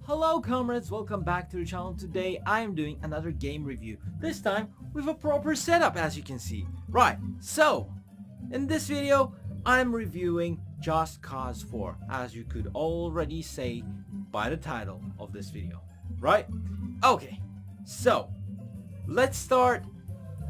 Hello comrades, welcome back to the channel. Today I am doing another game review, this time with a proper setup as you can see. Right, so in this video I'm reviewing Just Cause 4, as you could already say by the title of this video, right? Okay, so let's start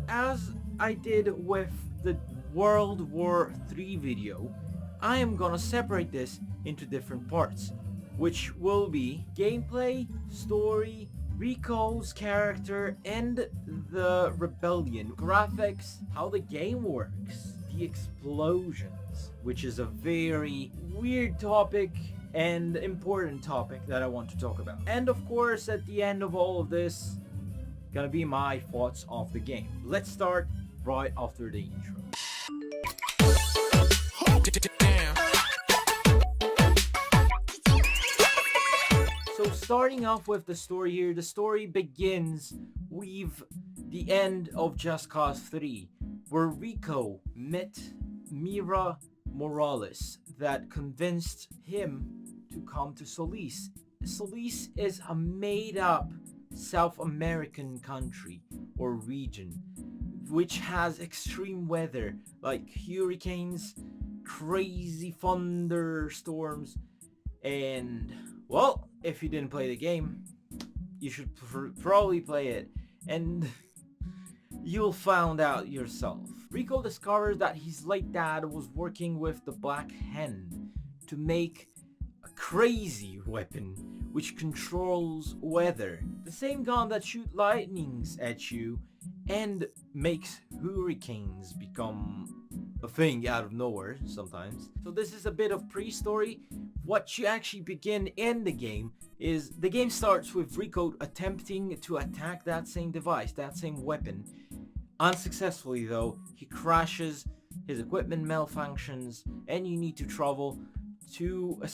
as I did with the World War III video. I am gonna separate this into different parts, which will be gameplay, story, Rico's character, and the rebellion, graphics, how the game works, the explosions, which is a very weird topic and important topic that I want to talk about. And of course, at the end of all of this, gonna be my thoughts of the game. Let's start right after the intro. So starting off with the story here, the story begins with the end of Just Cause 3, where Rico met Mira Morales that convinced him to come to Solis. Solis is a made-up South American country or region which has extreme weather like hurricanes, crazy thunderstorms, and well, if you didn't play the game, you should probably play it, and you'll find out yourself. Rico discovers that his late dad was working with the Black Hand to make a crazy weapon which controls weather. The same gun that shoots lightnings at you and makes hurricanes become a thing out of nowhere sometimes. So this is a bit of pre-story. What you actually begin in the game is the game starts with Rico attempting to attack that same device, that same weapon. Unsuccessfully though, he crashes, his equipment malfunctions, and you need to travel to a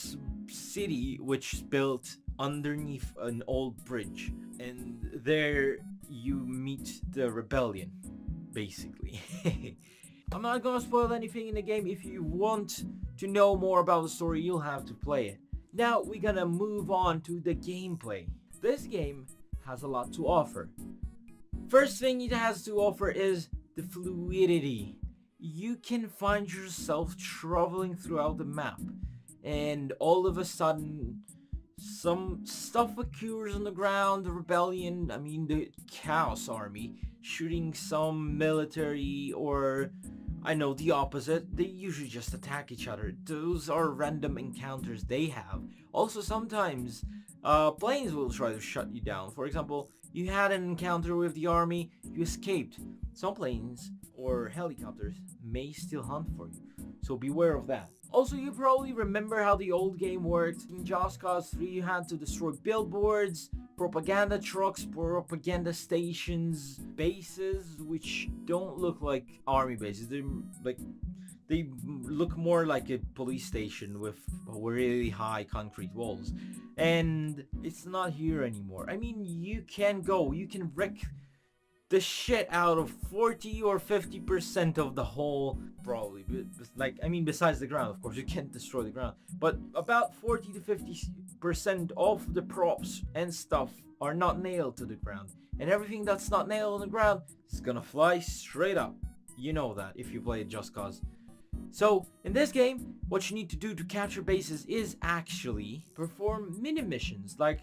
city which is built underneath an old bridge, and there you meet the rebellion, basically. I'm not gonna spoil anything in the game. If you want to know more about the story, you'll have to play it. Now we're gonna move on to the gameplay. This game has a lot to offer. First thing it has to offer is the fluidity. You can find yourself traveling throughout the map, and all of a sudden some stuff occurs on the ground. The rebellion, the Chaos Army, shooting some military, or I know the opposite. They usually just attack each other. Those are random encounters they have. Also, sometimes planes will try to shut you down. For example, you had an encounter with the army, you escaped. Some planes or helicopters may still hunt for you, so beware of that. Also, you probably remember how the old game worked. In Just Cause 3, you had to destroy billboards, propaganda trucks, propaganda stations, bases which don't look like army bases. They look more like a police station with really high concrete walls. And it's not here anymore. You can wreck the shit out of 40 or 50% of the whole, probably. Besides the ground, of course, you can't destroy the ground, but about 40 to 50% of the props and stuff are not nailed to the ground, and everything that's not nailed on the ground is gonna fly straight up. You know that if you play Just Cause. So in this game, what you need to do to capture bases is actually perform mini missions like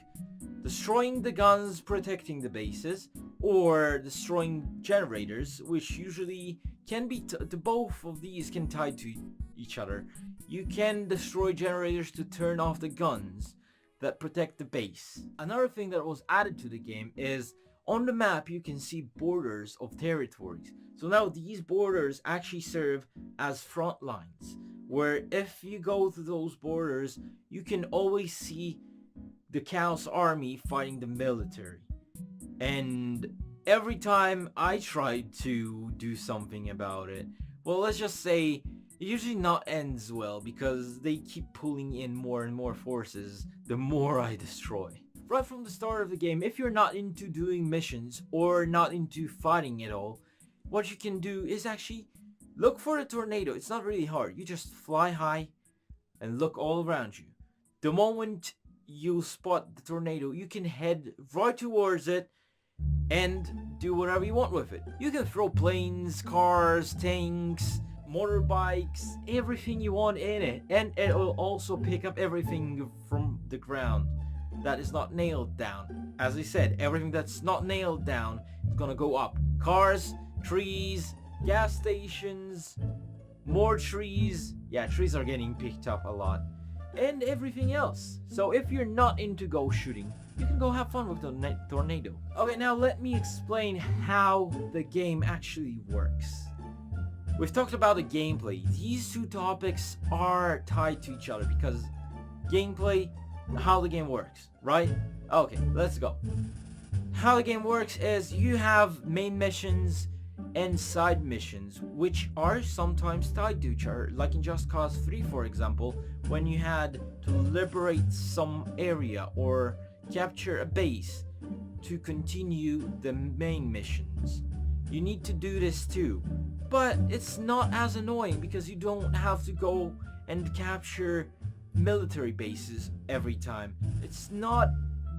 destroying the guns protecting the bases, or destroying generators, which usually can be the both of these can tie to each other. You can destroy generators to turn off the guns that protect the base. Another thing that was added to the game is on the map you can see borders of territories. So now these borders actually serve as front lines, where if you go to those borders, you can always see the Chaos Army fighting the military. And every time I tried to do something about it, well, let's just say it usually not ends well, because they keep pulling in more and more forces the more I destroy. Right from the start of the game, if you're not into doing missions or not into fighting at all, what you can do is actually look for a tornado. It's not really hard. You just fly high and look all around you. The moment you spot the tornado, you can head right towards it and do whatever you want with it. You can throw planes, cars, tanks, motorbikes, everything you want in it, and it will also pick up everything from the ground that is not nailed down. As I said, everything that's not nailed down is gonna go up. Cars, trees, gas stations, more trees. Yeah, trees are getting picked up a lot. And everything else. So if you're not into ghost shooting, you can go have fun with the tornado. Okay, now let me explain how the game actually works. We've talked about the gameplay. These two topics are tied to each other because gameplay, how the game works, right? Okay, let's go. How the game works is you have main missions and side missions, which are sometimes tied to each other, like in Just Cause 3, for example, when you had to liberate some area or capture a base to continue the main missions. You need to do this too, but it's not as annoying because you don't have to go and capture military bases every time. It's not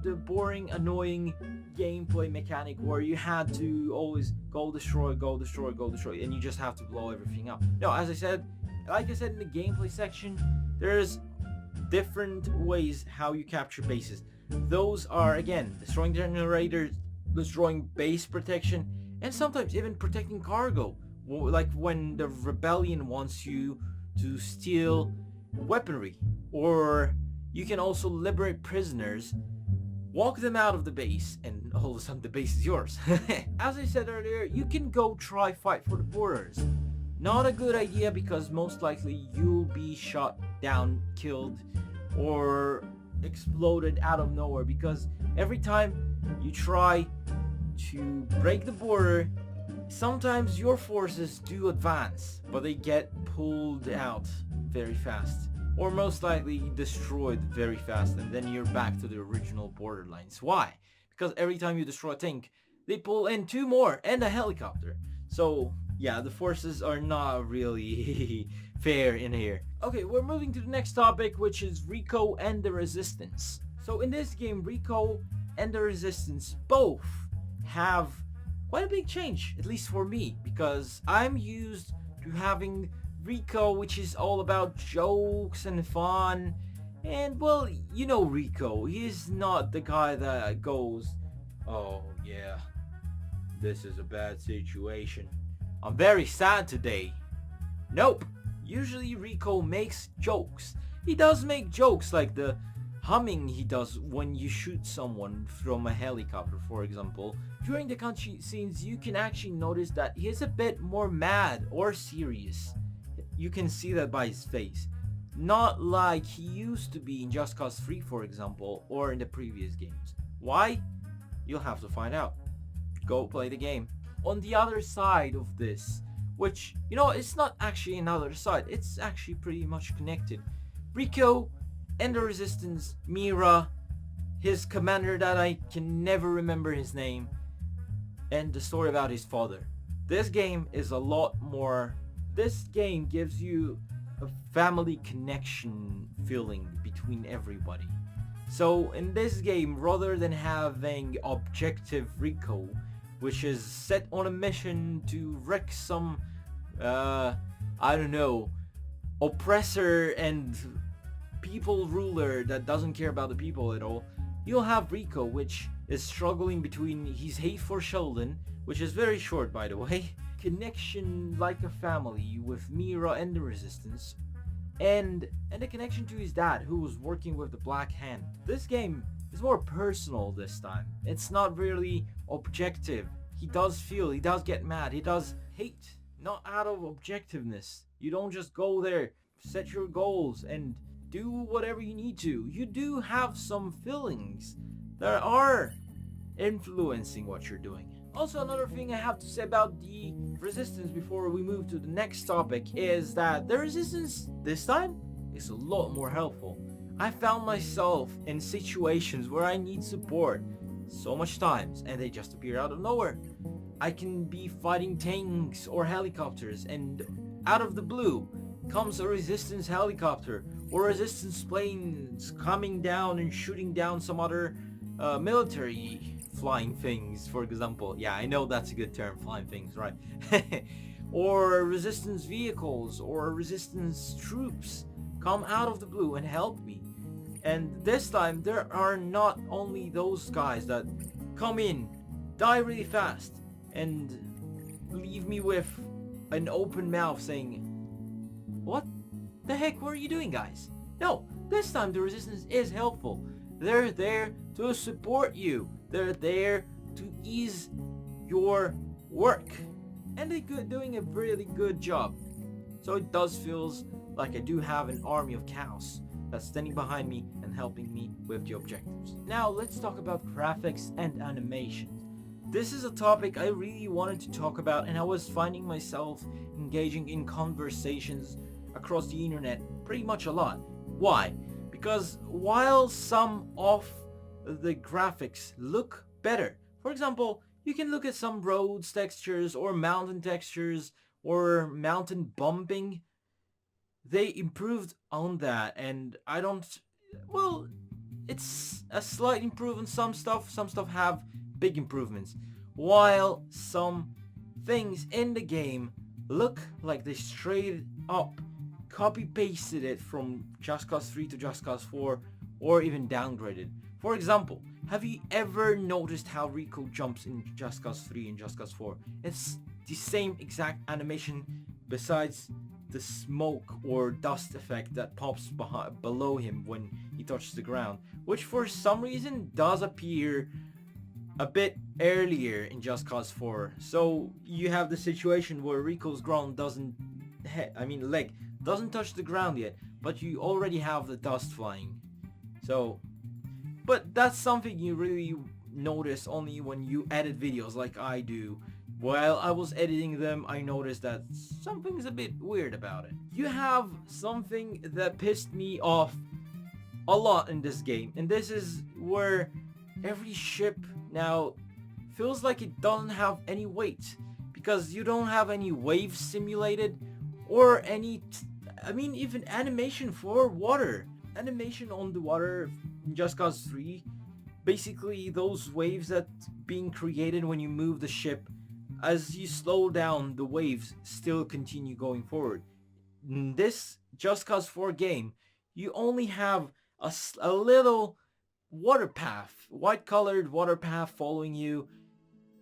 the boring, annoying gameplay mechanic where you had to always go destroy, and you just have to blow everything up. No, as I said, like I said in the gameplay section, there's different ways how you capture bases. Those are, again, destroying generators, destroying base protection, and sometimes even protecting cargo. Like when the rebellion wants you to steal weaponry. Or you can also liberate prisoners, walk them out of the base, and all of a sudden the base is yours. As I said earlier, you can go try fight for the borders. Not a good idea because most likely you'll be shot down, killed, or exploded out of nowhere, because every time you try to break the border, sometimes your forces do advance, but they get pulled out very fast, or most likely destroyed very fast, and then you're back to the original borderlines. Why? Because every time you destroy a tank, they pull in 2 more and a helicopter. So yeah, the forces are not really fair in here. Okay, we're moving to the next topic, which is Rico and the Resistance. So in this game, Rico and the Resistance both have quite a big change, at least for me, because I'm used to having Rico, which is all about jokes and fun, and well, you know Rico, he's not the guy that goes, "Oh yeah, this is a bad situation. I'm very sad today." Nope. Usually Rico makes jokes. He does make jokes like the humming he does when you shoot someone from a helicopter, for example. During the country scenes, you can actually notice that he is a bit more mad or serious. You can see that by his face. Not like he used to be in Just Cause 3, for example, or in the previous games. Why? You'll have to find out. Go play the game. On the other side of this, which, you know, it's not actually another side, it's actually pretty much connected. Rico and the Resistance, Mira, his commander that I can never remember his name, and the story about his father. This game is a lot more... This game gives you a family connection feeling between everybody. So in this game, rather than having objective Rico, which is set on a mission to wreck some, I don't know, oppressor and people ruler that doesn't care about the people at all, you'll have Rico, which is struggling between his hate for Sheldon, which is very short by the way, connection like a family with Mira and the Resistance, and a connection to his dad who was working with the Black Hand. This game is more personal this time. It's not really objective. He does feel, he does get mad, he does hate, not out of objectiveness. You don't just go there, set your goals, and do whatever you need to. You do have some feelings that are influencing what you're doing. Also, another thing I have to say about the Resistance before we move to the next topic is that the Resistance this time is a lot more helpful. I found myself in situations where I need support so much times and they just appear out of nowhere. I can be fighting tanks or helicopters and out of the blue comes a Resistance helicopter or resistance planes coming down and shooting down some other military flying things, for example. Yeah, I know that's a good term, flying things, right? Or resistance vehicles or resistance troops come out of the blue and help me. And this time, there are not only those guys that come in, die really fast, and leave me with an open mouth saying, "What the heck were you doing, guys?" No, this time the resistance is helpful. They're there to support you. They're there to ease your work. And they're doing a really good job. So it does feels like I do have an army of cows that's standing behind me and helping me with the objectives. Now let's talk about graphics and animation. This is a topic I really wanted to talk about, and I was finding myself engaging in conversations across the internet pretty much a lot. Why? Because while some of the graphics look better, for example, you can look at some roads textures or mountain textures or mountain bumping, they improved on that, and I don't, well, it's a slight improvement. Some stuff have big improvements, while some things in the game look like they straight up copy pasted it from Just Cause 3 to Just Cause 4, or even downgraded. For example, have you ever noticed how Rico jumps in Just Cause 3 and Just Cause 4? It's the same exact animation, besides the smoke or dust effect that pops below him when he touches the ground, which for some reason does appear a bit earlier in Just Cause 4. So you have the situation where Rico's ground leg doesn't touch the ground yet, but you already have the dust flying. So, but that's something you really notice only when you edit videos like I do. While I was editing them, I noticed that something's a bit weird about it. You have something that pissed me off a lot in this game, and this is where every ship now feels like it doesn't have any weight, because you don't have any waves simulated or any even animation for water. Animation on the water in Just Cause 3, basically those waves that being created when you move the ship, as you slow down, the waves still continue going forward. In this Just Cause 4 game, you only have a little water path, white colored water path following you,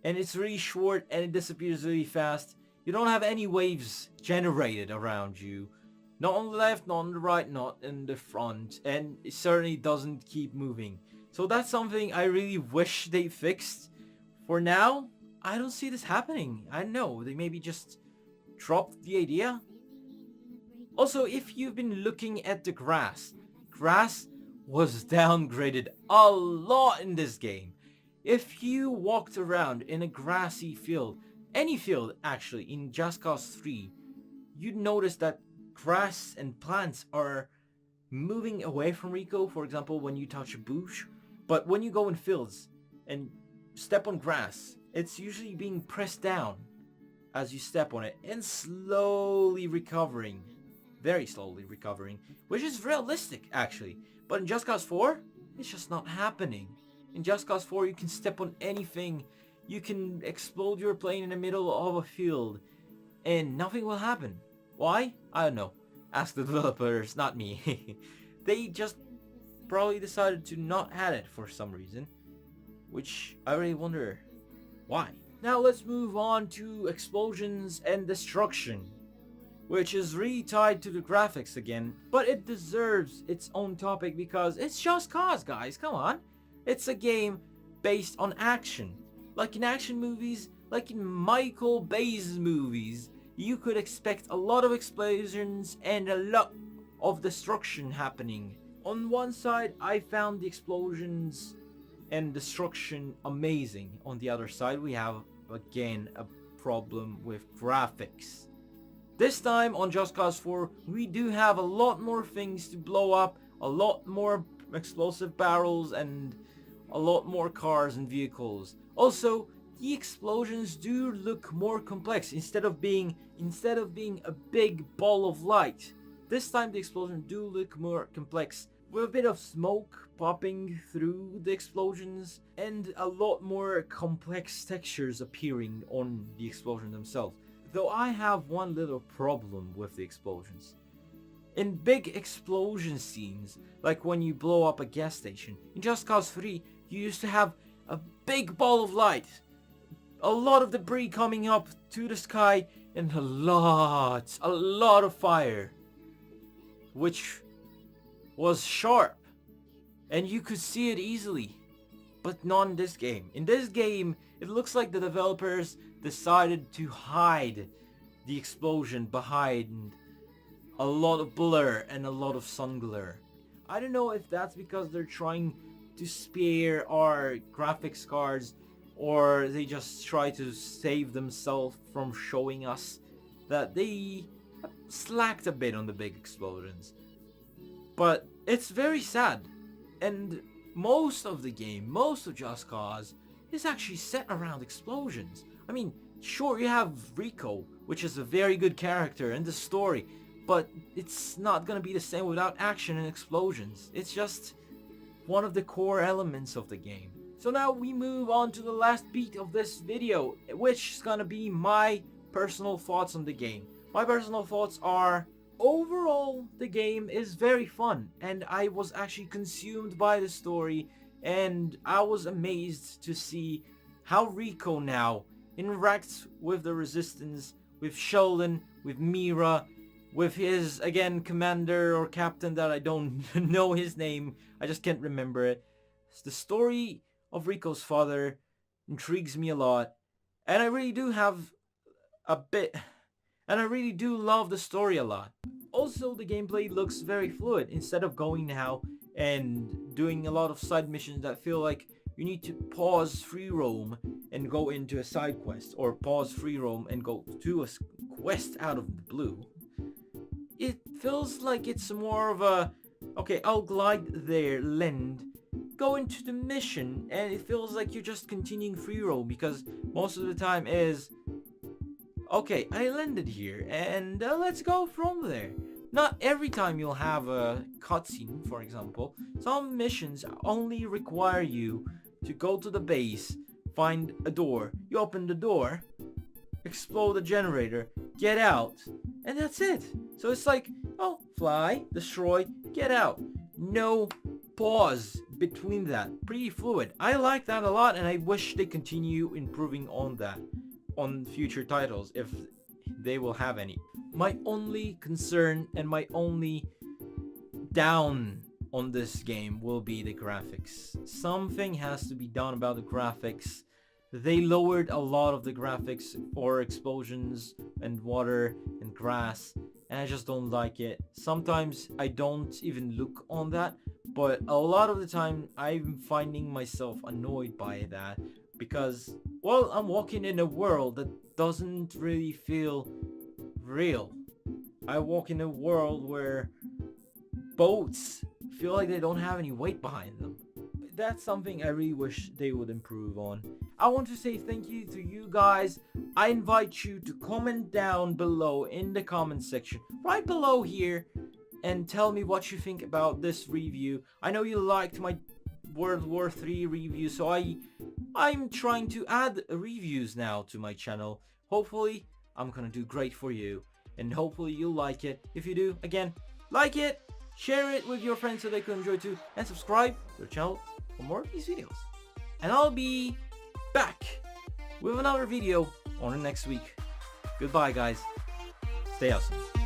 and it's really short and it disappears really fast. You don't have any waves generated around you, not on the left, not on the right, not in the front, and it certainly doesn't keep moving. So that's something I really wish they fixed. For now, I don't see this happening. I know, they maybe just dropped the idea. Also, if you've been looking at the grass was downgraded a lot in this game. If you walked around in a grassy field, any field actually, in Just Cause 3, you'd notice that grass and plants are moving away from Rico, for example, when you touch a bush. But when you go in fields and step on grass, it's usually being pressed down as you step on it and slowly recovering. Very slowly recovering, which is realistic actually. But in Just Cause 4, it's just not happening. In Just Cause 4, you can step on anything. You can explode your plane in the middle of a field and nothing will happen. Why? I don't know. Ask the developers, not me. They just probably decided to not add it for some reason, which I really wonder why. Now let's move on to explosions and destruction, which is really tied to the graphics again, but it deserves its own topic because it's Just Cause, guys, come on. It's a game based on action. Like in action movies, like in Michael Bay's movies, you could expect a lot of explosions and a lot of destruction happening. On one side, I found the explosions and destruction amazing. On the other side, we have again a problem with graphics. This time on Just Cause 4, we do have a lot more things to blow up, a lot more explosive barrels and a lot more cars and vehicles. Also, the explosions do look more complex. Instead of being a big ball of light, This time the explosions do look more complex, with a bit of smoke popping through the explosions and a lot more complex textures appearing on the explosion themselves. Though I have one little problem with the explosions. In big explosion scenes, like when you blow up a gas station, in Just Cause 3, you used to have a big ball of light, a lot of debris coming up to the sky, and a lot of fire, which was sharp, and you could see it easily. But not in this game. In this game, it looks like the developers decided to hide the explosion behind a lot of blur and a lot of sun glare. I don't know if that's because they're trying to spare our graphics cards, or they just try to save themselves from showing us that they slacked a bit on the big explosions. But it's very sad, and most of the game, most of Just Cause, is actually set around explosions. I mean, sure, you have Rico, which is a very good character in the story, but it's not gonna be the same without action and explosions. It's just one of the core elements of the game. So now we move on to the last beat of this video, which is gonna be my personal thoughts on the game. My personal thoughts are, overall, the game is very fun, and I was actually consumed by the story, and I was amazed to see how Rico now interacts with the Resistance, with Sheldon, with Mira, with his, again, commander or captain that I don't know his name, I just can't remember it. The story of Rico's father intrigues me a lot, and I really do have a bit, and I really do love the story a lot. Also, the gameplay looks very fluid. Instead of going now and doing a lot of side missions that feel like you need to pause free roam and go into a side quest, or pause free roam and go to a quest out of the blue, it feels like it's more of a, okay, I'll glide there, land, go into the mission, and it feels like you're just continuing free roam, because most of the time is, okay, I landed here, and let's go from there. Not every time you'll have a cutscene, for example. Some missions only require you to go to the base, find a door, you open the door, explode the generator, get out, and that's it. So it's like, oh, fly, destroy, get out. No pause between that. Pretty fluid. I like that a lot, and I wish they continue improving on that on future titles, if they will have any. My only concern and my only down on this game will be the graphics. Something has to be done about the graphics. They lowered a lot of the graphics for explosions and water and grass, and I just don't like it. Sometimes I don't even look on that, but a lot of the time I'm finding myself annoyed by that, because, well, I'm walking in a world that doesn't really feel real. I walk in a world where boats feel like they don't have any weight behind them. That's something I really wish they would improve on. I want to say thank you to you guys. I invite you to comment down below in the comment section, right below here, and tell me what you think about this review. I know you liked my World War III review, so I'm trying to add reviews now to my channel. Hopefully, I'm gonna do great for you, and hopefully you'll like it. If you do, again, like it, share it with your friends so they can enjoy too, and subscribe to the channel for more of these videos. And I'll be back with another video on the next week. Goodbye, guys. Stay awesome.